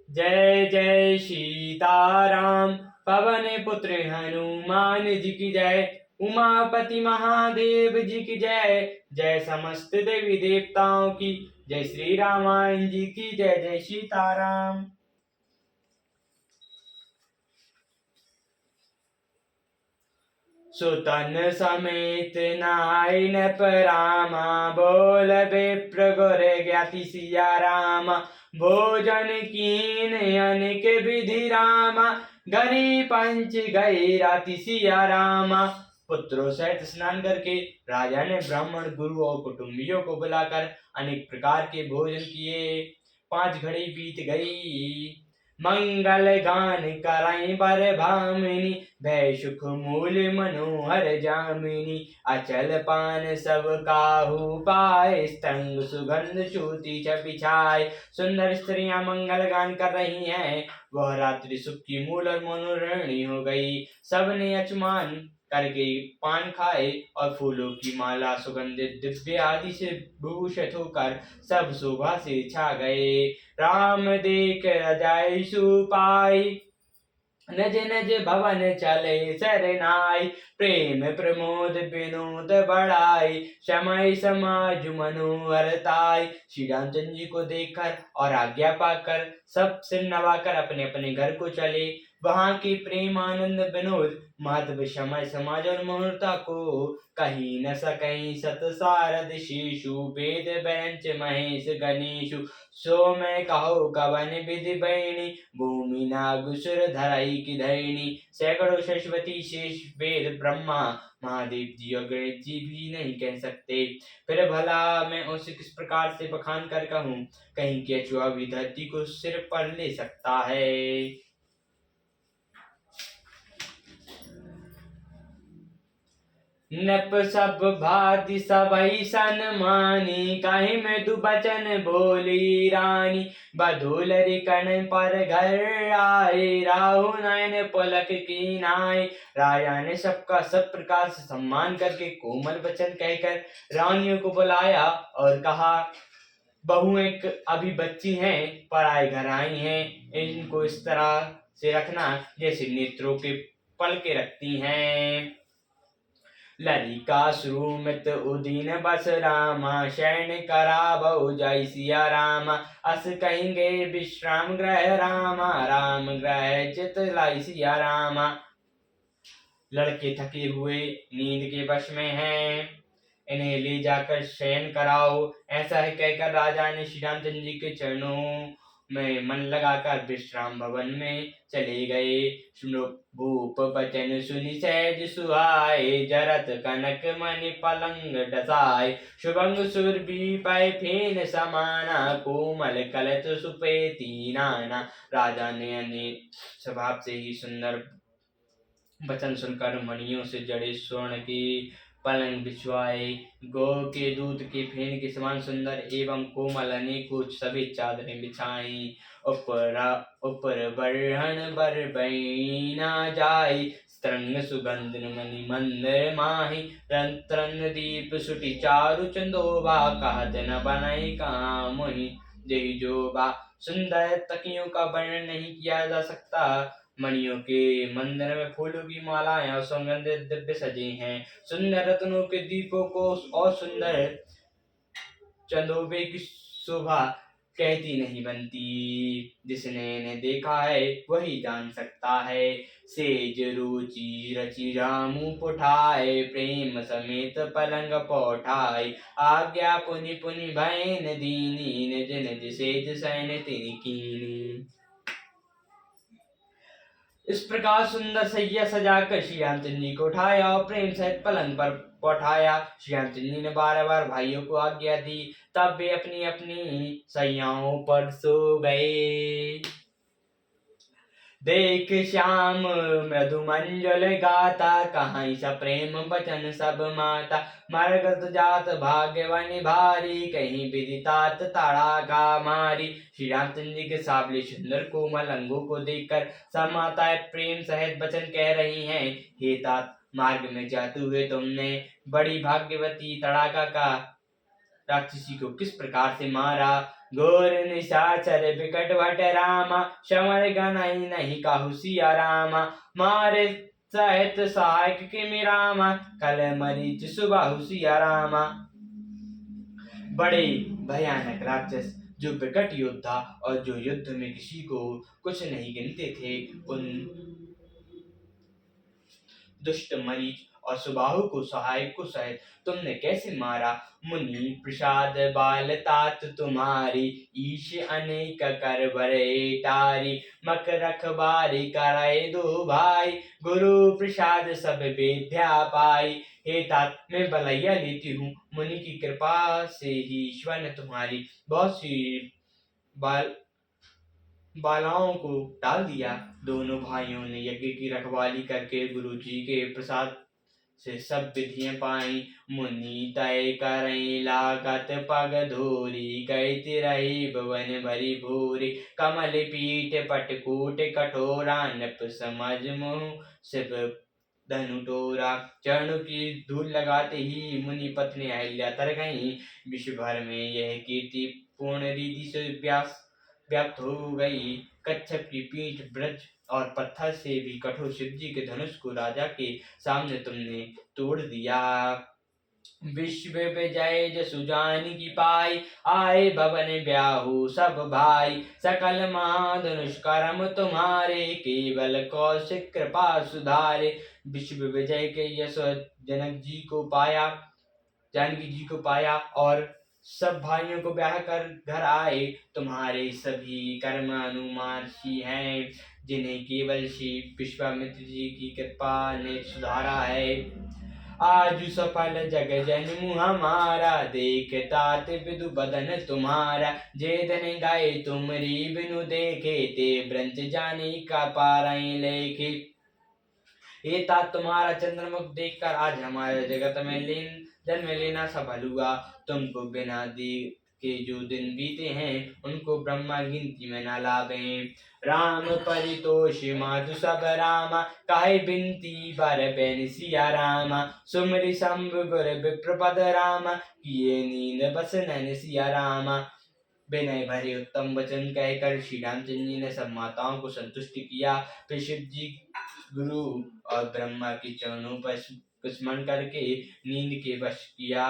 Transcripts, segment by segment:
जय जय सीताराम। पवन पुत्र हनुमान जी की जय। उमापति महादेव जी की जय। जय समस्त देवी देवताओं की। जय श्री रामायण जी की जय। जय सीताराम। सुतन समेत नाइन परामा। बोल विप्र गुर ज्ञाति सिया रामा। भोजन कीन अनिक विधि रामा। गरी पंच गई राति सिया रामा। पुत्रों सहित स्नान करके राजा ने ब्राह्मण गुरु और कुटुंबियों को बुलाकर अनेक प्रकार के भोजन किए। 5 घड़ी बीत गई। मंगल गान कराई बर भामिनी। भय सुख मूल मनोहर जामिनी। अचल पान सब काहू पाए। स्तंग सुगंध सूती छपि छाए। सुंदर स्त्रियां मंगल गान कर रही हैं। वह रात्रि सुख की मूल और मनोरणी हो गई। सबने अचमान करके पान खाए और फूलों की माला सुगंधित दिव्य आदि से भूषित होकर सब शोभा से छा गए। राम देख रजाई सुपाई। नज नज भवन चले सरनाई। प्रेम प्रमोद विनोद बढ़ाई। समय समाज मनोहरताई। श्री रामचंद्र जी को देखकर और आज्ञा पाकर सब सिर नवाकर अपने अपने घर को चले। वहां की प्रेम आनंद विनोद महत्व समय समाज और मनोहरता को कहीं न सकहीं। सत सारद शीशु वेद बेंच महेश गणेशु। सो मैं कहो कवन विधि बैणी। भूमि नागुसुर धराई की धैणी। सैकड़ों सरस्वती शेष वेद ब्रह्मा महादेव जी और गणेश जी भी नहीं कह सकते। फिर भला मैं उसे किस प्रकार से बखान कर कहूँ। कहीं केचुआ भी धरती को सिर पर ले सकता है। नप सब भाति सबई सन्मानी। कहीं में दु बचन बोली रानी। बधूलरी कण पर घर आए। राहु नयन पलक की नाई। राजा ने सबका सब प्रकार से सम्मान करके कोमल वचन कहकर रानियों को बुलाया और कहा, बहू एक अभी बच्ची हैं, पराए घर आई हैं। इनको इस तरह से रखना जैसे नेत्रों के पलके रखती हैं। ललिका सुमित उदीन बस रामा। शयन करा बहु जय सिया रामा। अस कहेंगे विश्राम ग्रह रामा। राम ग्रह चित लाई सिया रामा। लड़के थके हुए नींद के वश में हैं, इन्हें ले जाकर शयन कराओ। ऐसा है कहकर राजा ने श्री रामचंद्र जी के चरणों में मन लगाकर विश्राम भवन में चले गए। सुनो भूप बचन सुनि सहज सुहाए। जरत कनक मणि पलंग डसाए। शुभंग सुरभि पै फेन समाना। कोमल कलत सुपेती नाना। राजा ने अनेक स्वभाव से ही सुंदर वचन सुनकर मणियों से जड़े स्वर्ण के पलंग बिछवाए। गौ के दूध के फेन के समान सुंदर एवं कोमल अनेकों सभी चादरें बिछाई। ऊपर बरहन बर बैना जाई। तरंग सुगंध मणि मंदिर माही। रंत्रन दीप सुटी चारु चंदोबा। कहत न बनाई काम मोहि जय जोबा। सुंदर तकियों का वर्णन नहीं किया जा सकता। मणियों के मंदिर में फूलों की मालाएं और सुगंधित दिव्य सजे हैं। सुंदर रत्नों के दीपों को और सुंदर चंदोबे की शोभा कहती नहीं बनती। जिसने इन्हें देखा है वही जान सकता है। सेज रुचि रचि रामू पुठाए। प्रेम समेत पलंग पौठाए। आज्ञा पुनि पुनि भैन दीनी। निज निज सेज सैन तिनि कीनी। इस प्रकार सुंदर सैया सजाकर श्री रामचंद्र जी को उठाया और प्रेम सहित पलंग पर पौठाया। श्री रामचंद्र जी ने बार बार भाइयों को आज्ञा दी। तब वे अपनी अपनी सैयाओं पर सो गए। देख श्याम मृदु मंजुल गाता। कहाई सा प्रेम बचन सब माता। मरगत जात भाग्यवनि भारी। कहीं विदितात तड़ाका मारी। श्री रामचंद्र जी के साबले सुंदर कोमल अंगों को देखकर सब माताएं प्रेम सहित वचन कह रही हैं। हे तात, मार्ग में जाते हुए तुमने बड़ी भाग्यवती तड़ाका का राक्षसी को किस प्रकार से मारा। घोर निशाचर बिकट भट रामा, समर गनहि नहीं काहू सिया रामा। मारे सहित सहायक किमि रामा, कल मरीच सुबाहु सिया रामा। बड़े भयानक राक्षस जो विकट योद्धा और जो युद्ध में किसी को कुछ नहीं गिनते थे, उन दुष्ट मरीच और सुबाहु को सहायक को सहित तुमने कैसे मारा। मुनि प्रसाद बाल तात तुम्हारी, ईश अनेक कर भरे टारी। मक रखबारी कराए दो भाई, गुरु प्रसाद सब विद्या पाई। हे तात, मैं बलैया लेती हूँ, मुनि की कृपा से ही ईश्वर ने तुम्हारी बहुत सी बालाओं को डाल दिया। दोनों भाइयों ने यज्ञ की रखवाली करके गुरु जी के प्रसाद से सब विधियां पाई। मुनि तय करें लागत पग धोरी, कहते रही भवन भरी भूरी। कमल पीठ पटकूट कठोरा, नृप समझ मुँह सिप धनु टोरा। चरणों की धूल लगाते ही मुनि पत्नी अहिल्या तर गई। विश्व भर में यह कीर्ति पूर्ण रीति से व्याप्त हो गई। कच्छप की पीठ ब्रज और पत्थर से भी कठोर शिवजी के धनुष को राजा के सामने तुमने तोड़ दिया। विश्व विजय जसु जानकी पाई, आए भवन ब्याहु सब भाई। सकल महाधनुष करम तुम्हारे, केवल कौशिक कृपा सुधारे। विश्व विजय के यश जनक जी को पाया, जानकी जी को पाया और सब भाइयों को ब्याह कर घर आए। तुम्हारे सभी कर्म अनुमार्शी हैं, जिन्हें केवल श्री विश्वामित्र जी की कृपा ने सुधारा है। आज सफल जग जन्म हमारा, देखता ते विदु बदन तुम्हारा। जे धन गाये तुमरी बिनु देखे, ते ब्रंच जाने का पारायण लेखे। ये तात, तुम्हारा चंद्रमुख देखकर आज हमारे जगत में जन्म लेना सफल हुआ। तुमको बिना देख के जो दिन बीते हैं, उनको ब्रह्मा गिनती में न लावे। राम परितोष माधु सब रामा, काहे बिनती बर बैन सिया रामा। सुमरि शंभु गुर विप्रपद रामा, किए नींद बस नैन सिया रामा। विनय भरे उत्तम वचन कहकर श्री रामचंद्र जी ने सब माताओं को संतुष्ट किया। फिर शिव जी गुरु और ब्रह्मा के चरणों पर स्मरण करके नींद के वश किया।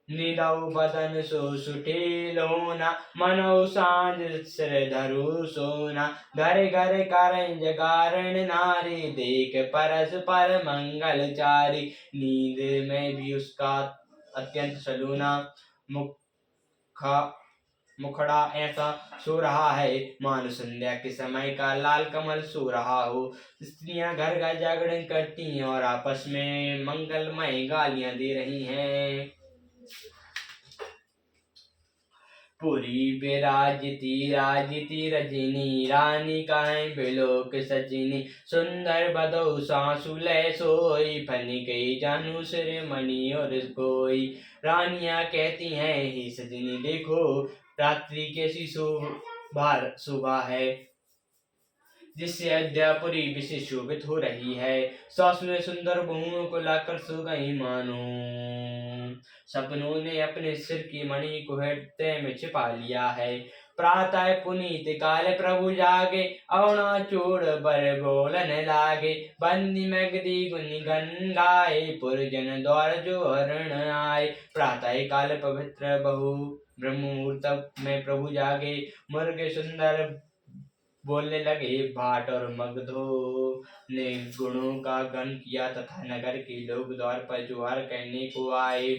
निदौ बदन सो सुठे लोना, मनो सांझ सिर धरु सोना। घर घर करें जगारण नारी, देख परस पर मंगल चारी। नींद में भी उसका अत्यंत सलूना मुखड़ा ऐसा सो रहा है मानो संध्या के समय का लाल कमल सो रहा हो। स्त्रियां घर घर जागरण करती हैं और आपस में मंगलमय गालियां दे रही हैं। पुरी विराजिती राजिती रजनी, रानी काहे बिलोक सजनी। सुंदर बदौ सासु लय सोई, फनी गई जानू सिर मणि और कोई। रानियां कहती हैं, हे सजनी देखो, रात्रि कैसी शोभा है, जिससे अयोध्यापुरी विशेष शोभित हो रही है। सासुएं सुंदर बहुओं को लाकर सो गई मानो सपनों ने अपने सिर की मणि को हृदय में छिपा लिया है। प्रातः पुनीत काल प्रभु जागे, अवना चोड़ बर बोलन लागे। बंदी मगदी गुनि गंगाए, पुरजन द्वार जो हरण आए। प्रातः काल पवित्र बहु ब्रह्म मुहूर्त में प्रभु जागे। मुर्गे सुंदर बोलने लगे। भाट और मगधों ने गुणों का गण किया तथा नगर के लोग द्वार पर जोहार करने को आए।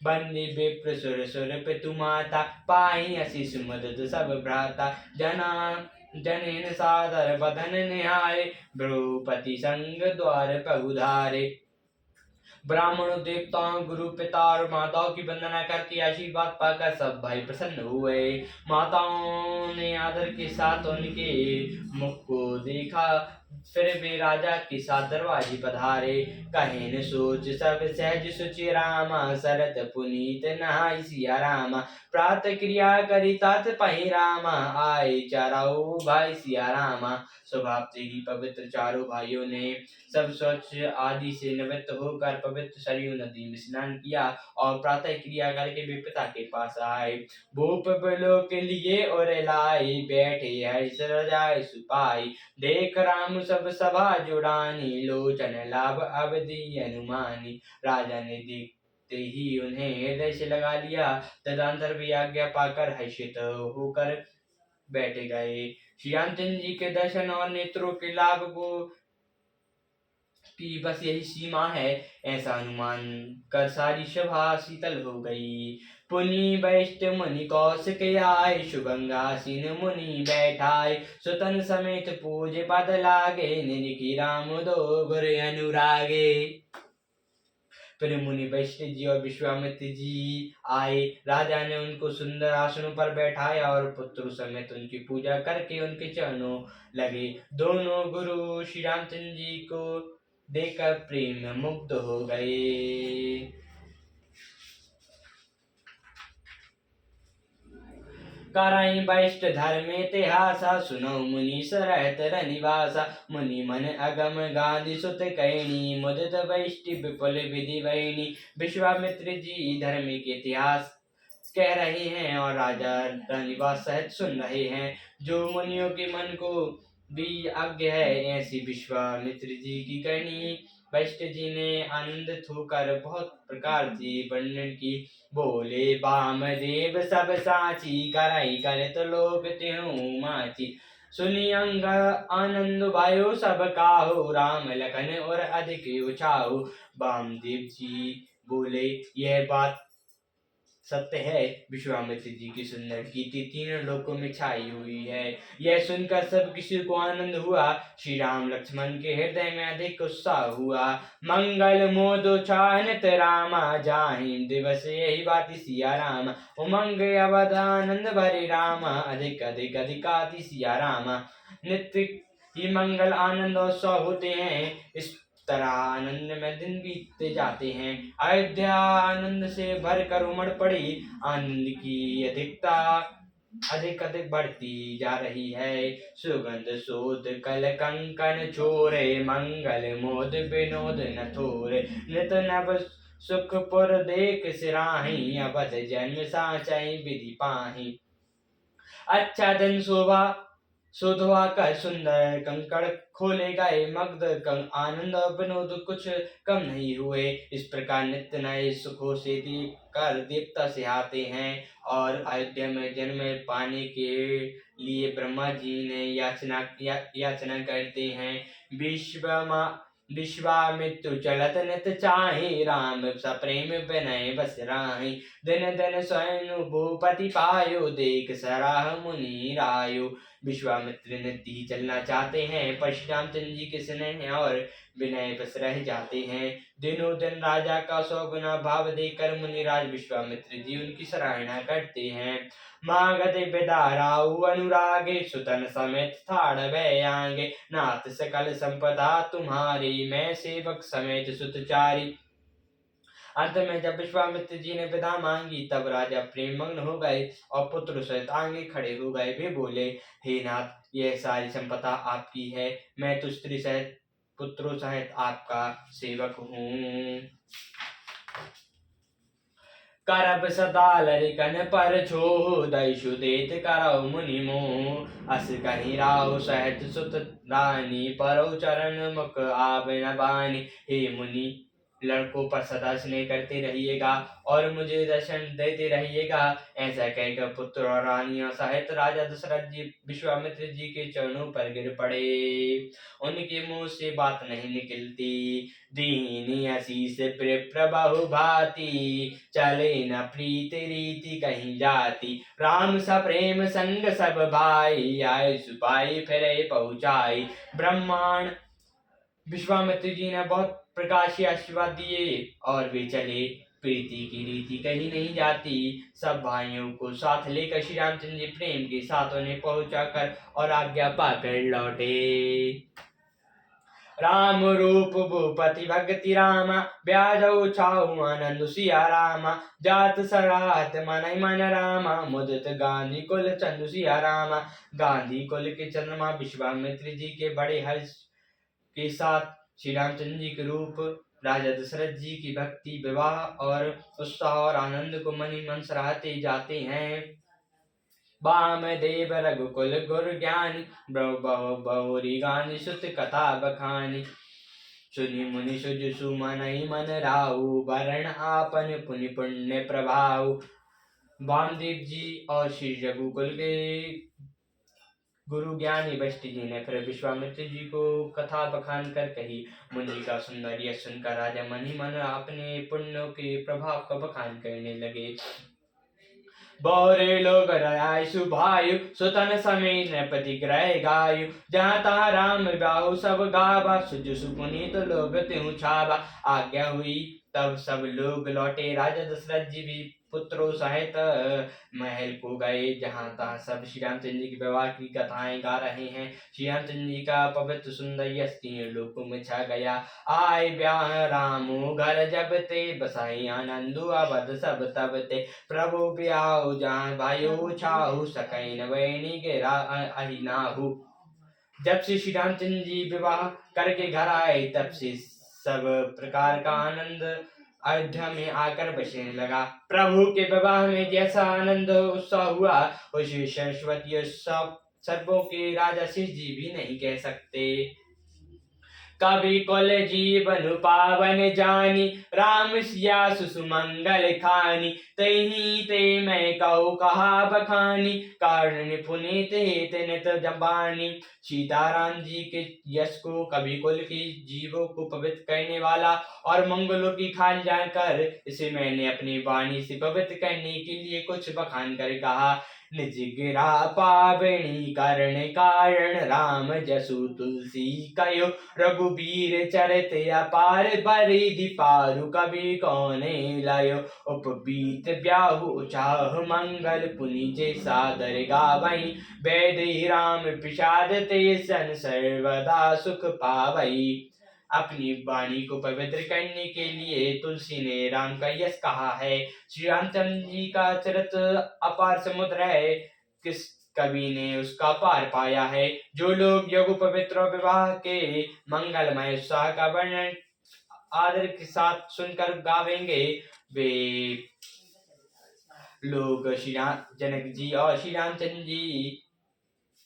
बंदी विप्र सुर सुर पितु माता, पाई आशीष मदद सब भ्राता। जनेन सादर बदन निहारे, भ्रूपति संग द्वार पर उधारे। ब्राह्मणों देवताओं गुरु पिता और माताओं की वंदना करके आशीर्वाद पाकर सब भाई प्रसन्न हुए। माताओं ने आदर के साथ उनके मुख को देखा। फिर वे राजा के साथ दरवाजे पधारे। कहे न सोच सब सहज सुचि रामा, सरत पुनीत नहाय सिया रामा। प्रात क्रिया करी तात पहि रामा, आए चाराओ भाई सिया रामा। स्वभाव से ही पवित्र चारों भाइयों ने सब स्वच्छ आदि से निवृत्त होकर पवित्र सरयू नदी में स्नान किया और प्रातः क्रिया करके वे पिता के पास आए। भूप बलो के लिए और लाई, बैठे हर्ष रजाय सुपाई। देख राम सब सभा जुड़ानी, लोचन लाभ अवधि अनुमानी। राजा ने देखते ही उन्हें हृदय से लगा लिया। तदंतर भी आज्ञा पाकर हर्षित होकर बैठ गए। श्री रामचंद्र जी के दर्शन और नेत्रों के लाभ को की बस यही सीमा है, ऐसा अनुमान कर सारी सभा शीतल हो गई। पुनि वैष्ट मुनि कौशिक आए, शुभंगासीन मुनि बैठाए। सुतन समेत पूज पद लागे, निरखी राम दो गुर अनुरागे। फिर मुनि वैष्णव जी और विश्वामित्र जी आए। राजा ने उनको सुंदर आसनों पर बैठाया और पुत्र समेत उनकी पूजा करके उनके चरणों लगे। दोनों गुरु श्री रामचंद्र जी को देखकर प्रेम में मुग्ध हो गए। कराई वैष्ट धर्म इतिहासा, सुनो मुनि सरहत रनिवासा। मुनि मन अगम गांधी सुत कहनी, मुदित वैष्टि विपुल विधि वैनी। विश्वामित्र जी धर्म के इतिहास कह रहे हैं और राजा रनिवास सहित सुन रहे हैं। जो मुनियों के मन को भी अज्ञ है, ऐसी विश्वामित्र जी की करनी। वैष्ट जी ने आनंदित होकर बहुत प्रकार से वर्णन की। बोले वामदेव सब साची, कराई करत लोक त्यों माची। सुनी अंग आनंद भयो सब काहू, राम लखन और अधिक उछाऊ। वामदेव जी बोले यह बात सत्य है, विश्वामित्र जी की सुंदर कीर्ति तीनों लोकों में छाई हुई है। यह सुनकर सब किसी को आनंद हुआ। श्री राम लक्ष्मण के हृदय में अधिक उत्साह हुआ। मंगल मोदो छानत रामा, जाहिम दिवस यही बात सिया राम। उमंग अवध आनंद भरे रामा, अधिक अधिक अधिकाति सिया रामा। नित्य ही मंगल आनंद और उत्सव होते हैं, इस तरह आनंद में दिन बीतते जाते हैं। अयोध्या आनंद से भर कर उमड़ पड़ी। आनंद की अधिकता अधिक अधिक बढ़ती जा रही है। सुगंध शोध कल कंकन छोरे, मंगल मोद विनोद न थोरे। नित नव सुखपुर देख सिराही, अवध जन्म साचई विधि पाही। अच्छा धन शोभा शोधवा कर सुंदर कंकड़ खोले गए। मग्ध आनंद और विनोद कुछ कम नहीं हुए। इस प्रकार नित्य नए सुखों से कर देवता से आते हैं और अयोध्या में जन्म पाने के लिए ब्रह्मा जी ने याचना करते हैं। विश्वामित्रु चलत नित चाहि, राम सप्रेम विनय बस राहि। दिन दिन स्वयं भूपति पायो, देख सराह मुनि रायो। विश्वामित्र नित्य ही चलना चाहते हैं, पर श्री रामचंद्र जी के स्नेह और विनय बस रह जाते हैं। दिनों दिन राजा का 100 गुना भाव देकर मुनिराज विश्वामित्र जी उनकी सराहना करते हैं। मागधे विदाराऊ अनुरागे, सुतन समेत ठाड़ भय आगे। नाथ सकल संपदा तुम्हारी, मैं सेवक समेत सुतचारी। अंत में जब विश्वामित्र जी ने विदा मांगी, तब राजा प्रेम मग्न हो गए और पुत्र सहित आगे खड़े हो गए। वे बोले, हे नाथ, यह सारी संपदा आपकी है, मैं तो स्त्री सहित पुत्रों सहित आपका सेवक हूँ। करब सदा लरिकन पर छो, दैशु देत करौ मुनि मोह। अस कहीं राव सहज सुत रानी, परौ चरण मुख आवे न बानी। हे मुनि, लड़कों पर सदा स्नेह करते रहिएगा और मुझे दर्शन देते रहिएगा। ऐसा कहकर पुत्र और रानियां सहित राजा दशरथ जी विश्वामित्र जी के चरणों पर गिर पड़े। उनके मुंह से बात नहीं निकलती। दीनी आशीष प्रभु भांति, चले न प्रीत रीति कहीं जाती। राम सा प्रेम संग सब भाई, आए सुपाई फिरे पहुँचाई। ब्रह्मांड विश्वामित्र जी ने बहुत प्रकार से आशीर्वाद दिए और वे चले। प्रीति की रीति कहीं नहीं जाती। सब भाइयों को साथ लेकर श्री रामचंद्र जी प्रेम के साथ उन्हें पहुंचाकर और आज्ञा पाकर लौटे। राम रूप भूपति भगति रामा, ब्याजौ छाऊ आनंद सिया रामा, जात सराहत मन मन रामा, मुदित गांधी कुल चंदु सिया रामा। गांधी कुल के चंद्रमा विश्वामित्र जी के बड़े हर्ष के साथ श्री रामचंद्र जी के रूप, राजा दशरथ जी की भक्ति, विवाह और उत्साह और आनंद को मन ही मन सराहते जाते हैं। वामदेव रघुकुल गुर ज्ञानी, बहुरी गानी सुत कथा बखानी। सुनि मुनि सुज सुमन मन राहु, वरण आपन पुनि पुण्य प्रभाव। वामदेव जी और श्री रघुकुल के गुरु ज्ञानी वशिष्ठ जी ने फिर विश्वामित्र जी को कथा बखान कर कही। मुनि का सुंदर यश सुनकर राजा मन ही मन अपने पुण्यों के प्रभाव का बखान करने लगे। बौरे लोग रयाय सुभायु, सुतन समेत नृपति ग्रह गायु। जहाँ तहाँ राम बाहु सब गावा, सुज सुपुनीत लोग त्यों छावा। आज्ञा हुई तब सब लोग लौटे, राजा दशरथ जी भी पुत्रों सहित महल को गए। जहाँ तहाँ सब श्री रामचंद्र जी के विवाह की कथाएं गा रहे हैं। श्री रामचंद्र जी का पवित्र सुंदर यश तीनों लोकों में छा गया। आय ब्याह रामो घर जब ते, बसाई आनंदु अवध सब तब ते। प्रभु ब्याहु जहाँ भाइयों छाहु, सकैन वैणी के अहिनाहु। जब से श्री रामचंद्र जी विवाह करके घर आए तब से सब प्रकार का आनंद अयोध्या में आकर बसने लगा। प्रभु के विवाह में जैसा आनंद उत्साह हुआ, उसे सरस्वती उत्सव सर्वों के राजा शेष जी भी नहीं कह सकते। कवि कुल जीवन पावन जानी, राम सिया सुमंगल खानी। तही ते मैं कहूँ कहा बखानी, कारण पुनीत हित नित जबानी। सीताराम जी के यश को, कवि कुल के जीवों को पवित्र करने वाला और मंगलों की खान जानकर इसे मैंने अपनी वाणी से पवित्र करने के लिए कुछ बखान कर कहा। निज गिरा पावनी करण कारण, राम जसु तुलसी कयो। रघुबीर चरित अपार, बरिधि पारु कवि कौने लायो। उपबीत ब्याहु चाह मंगल, पुनि जे सादर गावई। वैदेही राम प्रसाद ते, सन सर्वदा सुख पावई। अपनी वाणी को पवित्र करने के लिए तुलसी ने राम का यश कहा है। श्री रामचंद्र जी का चरित्र अपार समुद्र है, किस कवि ने उसका पार पाया है। जो लोग योग पवित्र विवाह के मंगलमय उत्साह का वर्णन आदर के साथ सुनकर गावेंगे, वे लोग श्री जनक जी और श्री रामचंद्र जी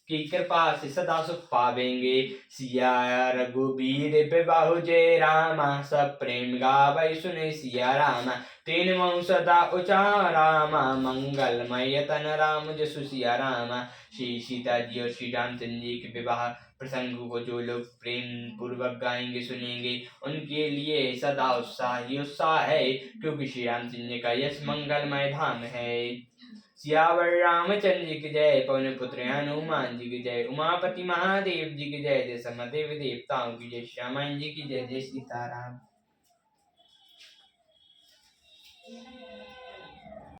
की कृपा से सदा सुख पावेंगे। सिया रघुबीर विबाहु जय रामा, सब प्रेम गावै सुने सिया रामा। तीन मऊ सदा उचारामा, मंगलमय तन राम जसु सिया रामा। श्री सीता जी और श्री रामचंद्र जी के विवाह प्रसंग को जो लोग प्रेम पूर्वक गाएंगे सुनेंगे, उनके लिए सदा उत्साह ही उत्साह है, क्योंकि श्री रामचंद्र जी का यश मंगलमय धाम है। सियावर रामचंद्र जी की जय, पवन पुत्र हनुमान जी की जय, उमापति महादेव जी की जय, जय समदेव देवताओं की जय, श्यामान जी की जय, जय सीताराम।